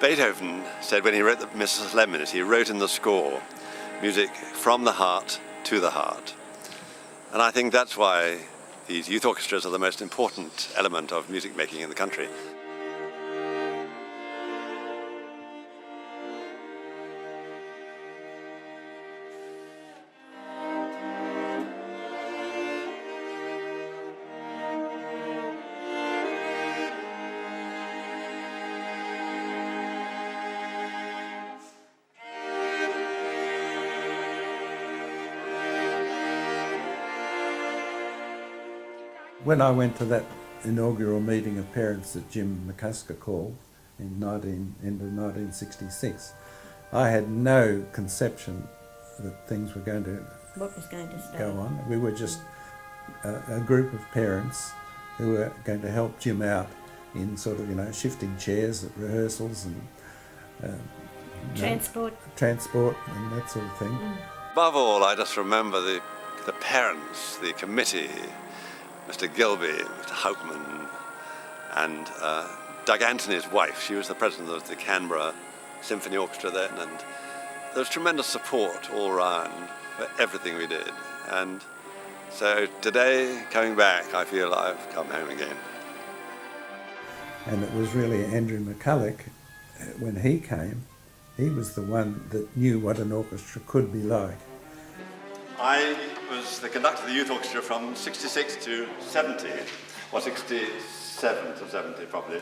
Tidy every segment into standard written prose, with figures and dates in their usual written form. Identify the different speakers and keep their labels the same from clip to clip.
Speaker 1: Beethoven said when he wrote the Mrs. Lemons, he wrote in the score, music from the heart to the heart. And I think that's why these youth orchestras are the most important element of music making in the country.
Speaker 2: When I went to that inaugural meeting of parents that Jim McCullough called in end of 1966, I had no conception that things were going to
Speaker 3: What was going to
Speaker 2: go on. We were just a group of parents who were going to help Jim out in sort of, shifting chairs at rehearsals and
Speaker 3: transport
Speaker 2: and that sort of thing.
Speaker 1: Above all, I just remember the parents, the committee, Mr. Gilby, Mr. Hauptmann, and Doug Anthony's wife. She was the president of the Canberra Symphony Orchestra then, and there was tremendous support all round for everything we did. And so today, coming back, I feel I've come home again.
Speaker 2: And it was really Andrew McCullough, when he came, he was the one that knew what an orchestra could be like.
Speaker 1: I was the conductor of the youth orchestra from 66 to 70, or 67 to 70 probably,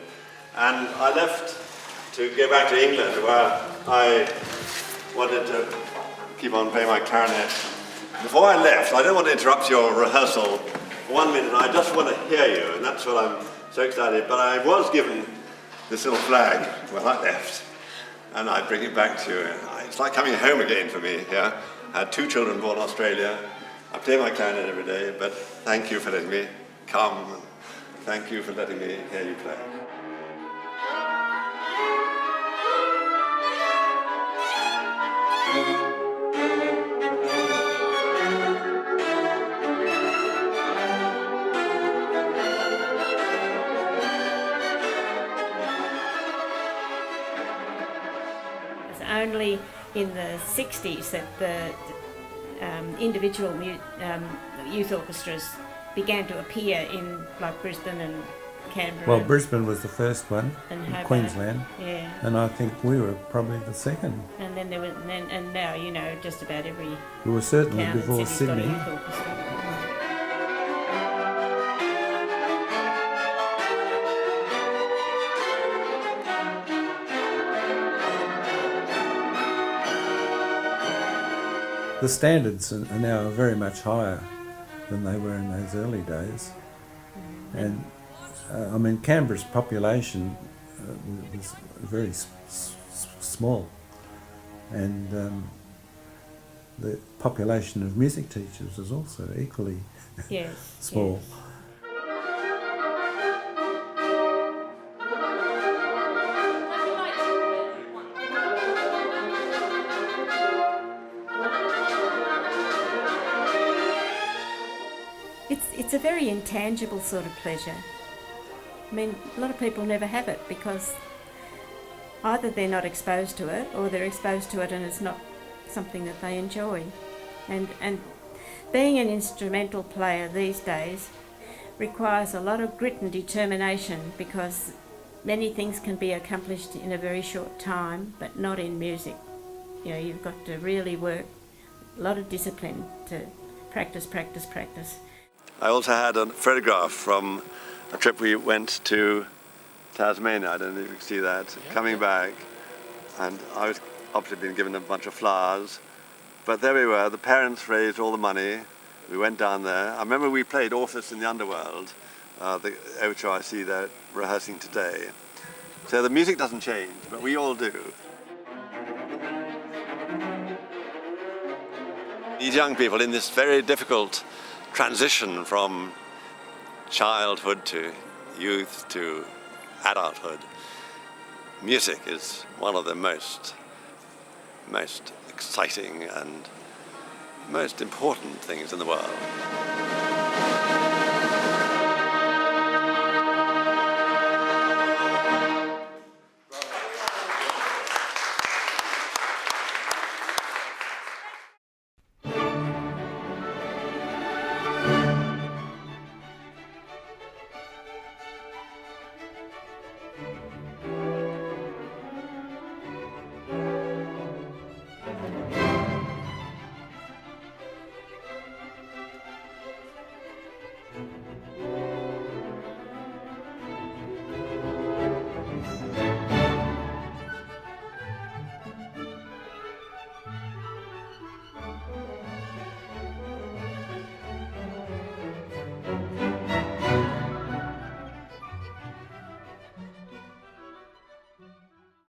Speaker 1: and I left to go back to England where I wanted to keep on playing my clarinet. Before I left, I don't want to interrupt your rehearsal for 1 minute, I just want to hear you, and that's what I'm so excited, but I was given this little flag when I left, and I bring it back to you. It's like coming home again for me here. I had 2 children born in Australia. I play my clarinet every day, but thank you for letting me come. And thank you for letting me hear you play.
Speaker 3: It's only in the 60s that the individual youth orchestras began to appear in like Brisbane and Canberra.
Speaker 2: Well, Brisbane was the first one
Speaker 3: and
Speaker 2: in
Speaker 3: Hobart.
Speaker 2: Queensland,
Speaker 3: Yeah.
Speaker 2: and I think we were probably the second.
Speaker 3: And then there was, and now just about every
Speaker 2: We were certainly
Speaker 3: town and
Speaker 2: before
Speaker 3: city's got a
Speaker 2: Sydney.
Speaker 3: youth orchestra.
Speaker 2: The standards are now very much higher than they were in those early days. And Canberra's population was very small, and the population of music teachers was also equally small.
Speaker 3: Yes. It's a very intangible sort of pleasure. A lot of people never have it because either they're not exposed to it or they're exposed to it and it's not something that they enjoy. And being an instrumental player these days requires a lot of grit and determination because many things can be accomplished in a very short time, but not in music. You've got to really work, a lot of discipline to practice.
Speaker 1: I also had a photograph from a trip we went to Tasmania. I don't know if you can see that. Coming back, and I was obviously being given a bunch of flowers, but there we were. The parents raised all the money. We went down there. I remember we played Orpheus in the Underworld, the overture I see there rehearsing today. So the music doesn't change, but we all do. These young people in this very difficult transition from childhood to youth to adulthood, music is one of the most exciting and most important things in the world.